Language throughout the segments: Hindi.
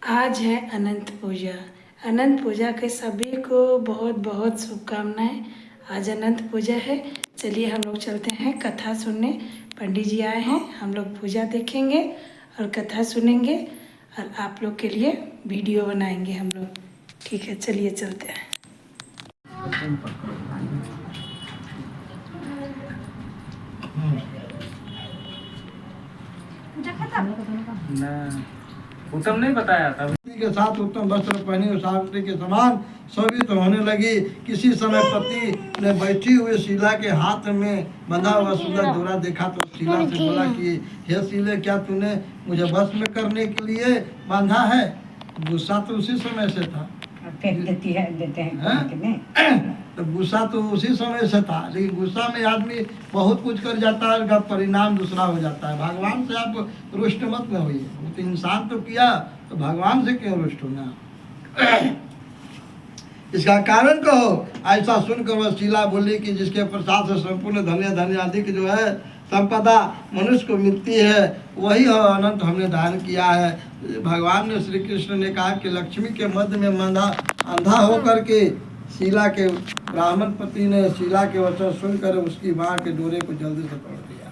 आज है अनंत पूजा। अनंत पूजा के सभी को बहुत बहुत शुभकामनाएं। आज अनंत पूजा है। चलिए हम लोग चलते हैं कथा सुनने। पंडित जी आए हैं, हम लोग पूजा देखेंगे और कथा सुनेंगे और आप लोग के लिए वीडियो बनाएंगे हम लोग। ठीक है, चलिए चलते हैं। उत्तम नहीं बताया था के साथ उत्तम वस्त्र पहने सावित्री के समान शोभित होने लगी। किसी समय पति ने बैठी हुई शीला के हाथ में बंधा हुआ सुंदर डोरा देखा तो शीला से बोला कि हे शीले, क्या तूने मुझे बस में करने के लिए बांधा है? गुस्सा तो उसी समय से था, तो गुस्सा तो उसी समय से था, लेकिन गुस्सा में आदमी बहुत कुछ कर जाता है, उसका परिणाम दूसरा हो जाता है। भगवान से आप रुष्ट मत न होइए। तो इंसान तो किया, तो भगवान से क्यों रुष्ट होना? इसका कारण कहो। ऐसा सुनकर वह शीला बोली कि जिसके प्रसाद से संपूर्ण धन्य आदि की जो है संपदा मनुष्य को मिलती है, वही अनंत हमने दान किया है। भगवान ने श्री कृष्ण ने कहा कि लक्ष्मी के मध्य में अंधा होकर के शीला के ब्राह्मण पति ने शीला के वचन सुनकर उसकी माँ के डोरे को जल्दी से तोड़ दिया।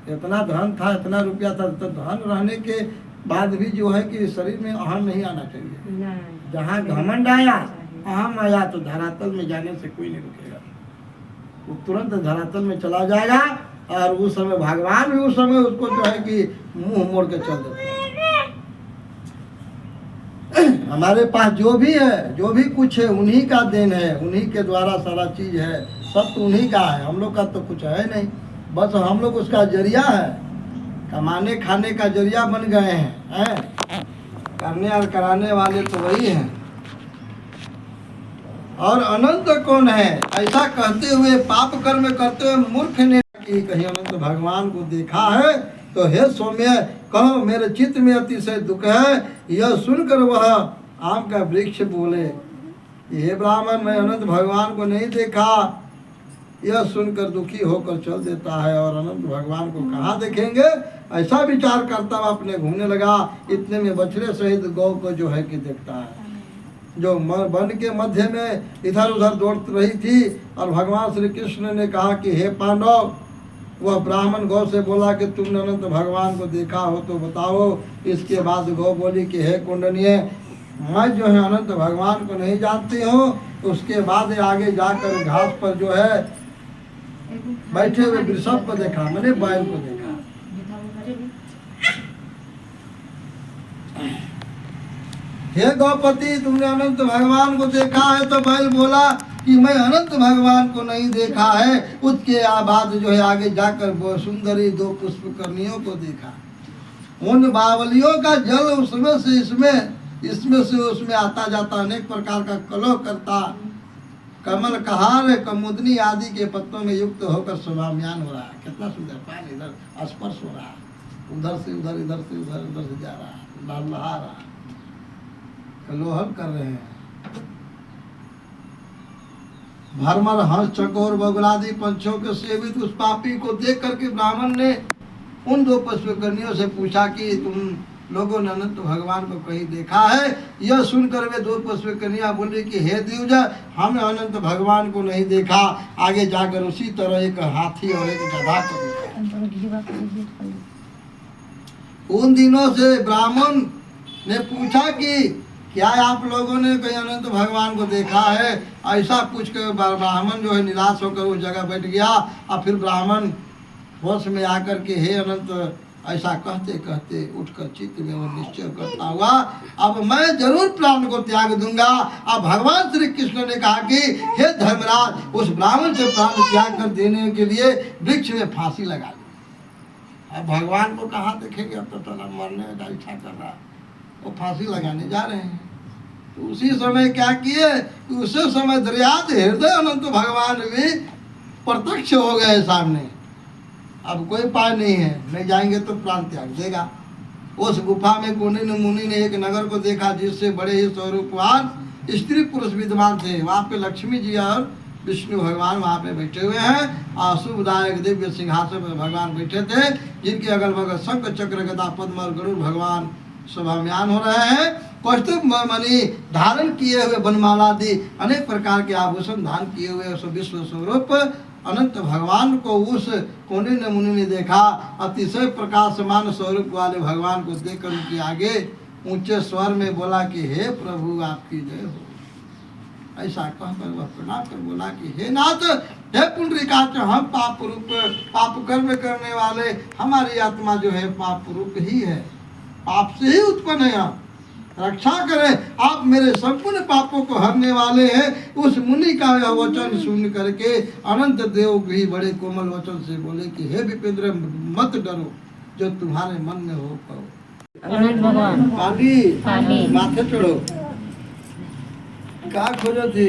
इतना धन था, इतना रुपया था, तो धन रहने के बाद भी जो है कि शरीर में अहम नहीं आना चाहिए। जहाँ घमंड आया, अहम आया, तो धरातल में जाने से कोई नहीं रुकेगा, वो तुरंत धरातल में चला जाएगा। और उस समय भगवान भी उस समय उसको जो है कि मुंह मोड़ के चल देते हैं। हमारे पास जो भी है, जो भी कुछ है, उन्हीं का देन है, उन्हीं के द्वारा सारा चीज है, सब तो उन्हीं का है। हम लोग का तो कुछ है नहीं, बस हम लोग उसका जरिया है, कमाने खाने का जरिया बन गए हैं। करने और कराने वाले तो वही हैं। और अनंत कौन है? ऐसा कहते हुए पाप कर्म करते हुए मूर्ख ने कि कहीं अनंत भगवान को देखा है? तो हे सौम्य, कहो मेरे चित्त में अतिशय दुख है। यह सुनकर वह आम का वृक्ष बोले, हे ब्राह्मण, मैं अनंत भगवान को नहीं देखा। यह सुनकर दुखी होकर चल देता है और अनंत भगवान को कहाँ देखेंगे, ऐसा विचार करता हुआ अपने घूमने लगा। इतने में बछड़े सहित गौ को जो है कि देखता है, जो वन के मध्य में इधर उधर दौड़ रही थी। और भगवान श्री कृष्ण ने कहा कि हे पांडव, वह ब्राह्मण गौ से बोला कि तुमने अनंत भगवान को देखा हो तो बताओ। इसके बाद गौ बोली कि हे कुंडनीय, मैं जो है अनंत भगवान को नहीं जानती हूँ। उसके बाद आगे जाकर घास पर जो है बैठे हुए वृषभ को देखा, मैंने बैल को देखा। हे गौपति, तुमने अनंत भगवान को देखा है? तो बैल बोला कि मैं अनंत भगवान को नहीं देखा है। उसके बाद जो है आगे जाकर वो सुंदरी दो पुष्पकर्णियों को देखा। उन बावलियों का जल उसमें से इसमें से उसमें आता जाता, अनेक प्रकार का कलह करता, कमल कहार कमुदनी आदि के पत्तों में युक्त होकर स्वाम्यान हो रहा है। कितना सुंदर पानी इधर स्पर्श हो रहा है, उधर से उधर, इधर से उधर, उधर से जा रहा है, लहरा रहा है, कलोहल कर रहे हैं। भरमर हंस चकोर बगुलादि पंछियों के सेवित उस पापी को देख करके ब्राह्मण ने उन दो पुष्पकर्णियों से पूछा कि तुम लोगों ने अनंत भगवान को कहीं देखा है? यह सुनकर वे दो पुष्पकर्णियां बोली कि हे द्विज, हमने अनंत भगवान को नहीं देखा। आगे जाकर उसी तरह एक हाथी और एक गधा को देखा। उन दिनों से ब्राह्मण ने पूछा कि क्या आप लोगों ने कहीं अनंत भगवान को देखा है? ऐसा पूछ कर ब्राह्मण जो है निराश होकर उस जगह बैठ गया। और फिर ब्राह्मण होश में आकर के हे अनंत, ऐसा कहते कहते उठकर चित्त में वो निश्चय करता हुआ, अब मैं जरूर प्राण को त्याग दूंगा। अब भगवान श्री कृष्ण ने कहा कि हे धर्मराज, उस ब्राह्मण से प्राण त्याग कर देने के लिए वृक्ष में फांसी लगा ली। अब भगवान को कहाँ देखेंगे? अब तो चला मरने का इच्छा कर रहा, वो फांसी लगाने जा रहे हैं। तो उसी समय क्या किए, उसी समय दर्याद हृदय अनंत भगवान भी प्रत्यक्ष हो गए सामने। अब कोई पाय नहीं है, नहीं जाएंगे तो प्राण त्याग देगा। उस गुफा में मुनि ने एक नगर को देखा जिससे बड़े ही स्वरूपवान स्त्री पुरुष विद्वान थे। वहाँ पे लक्ष्मी जी और विष्णु भगवान वहाँ पे बैठे हुए हैं। और शुभदायक दिव्य सिंहासन पर भगवान बैठे थे, जिनके अगल बगल शंख चक्र गदा पद्म और गरुड़ भगवान शोभायमान हो रहे हैं। कौस्तुभ मणि धारण किए हुए वनमाला आदि अनेक प्रकार के आभूषण धारण किए हुए उस विश्व स्वरूप अनंत भगवान को उस कोने ने मुनि ने देखा। अतिशय प्रकाशमान स्वरूप वाले भगवान को देखकर उनके आगे ऊंचे स्वर में बोला कि हे प्रभु आपकी जय हो। ऐसा कहकर वह प्रणाम कर बोला कि हे नाथ, हे पुंडरीकाक्ष, हम पाप रूप पाप कर्म करने वाले, हमारी आत्मा जो है पाप रूप ही है, पाप से ही उत्पन्न है। आप रक्षा करें, आप मेरे संपूर्ण पापों को हरने वाले हैं। उस मुनि का यह वचन सुन करके अनंत देव भी बड़े कोमल वचन से बोले कि हे विपेंद्र, मत डरो, जो तुम्हारे मन में हो कहो। अनंत भगवान पानी माथे चढ़ो, क्या खोजो थी।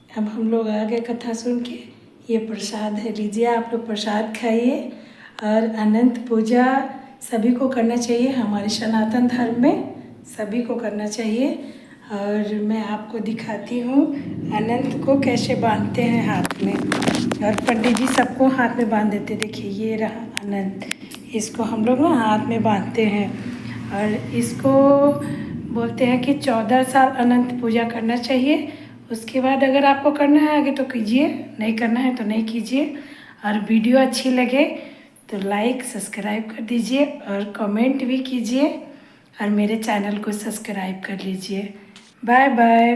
अब हम लोग आगे कथा सुन के, ये प्रसाद है, लीजिए आप लोग प्रसाद खाइए। और अनंत पूजा सभी को करना चाहिए, हमारे सनातन धर्म में सभी को करना चाहिए। और मैं आपको दिखाती हूँ अनंत को कैसे बांधते हैं हाथ में, और पंडित जी सबको हाथ में बांध देते। देखिए ये रहा अनंत, इसको हम लोग ना हाथ में बांधते हैं। और इसको बोलते हैं कि 14 साल अनंत पूजा करना चाहिए। उसके बाद अगर आपको करना है आगे तो कीजिए, नहीं करना है तो नहीं कीजिए। और वीडियो अच्छी लगे तो लाइक सब्सक्राइब कर दीजिए और कमेंट भी कीजिए, और मेरे चैनल को सब्सक्राइब कर लीजिए। Bye bye.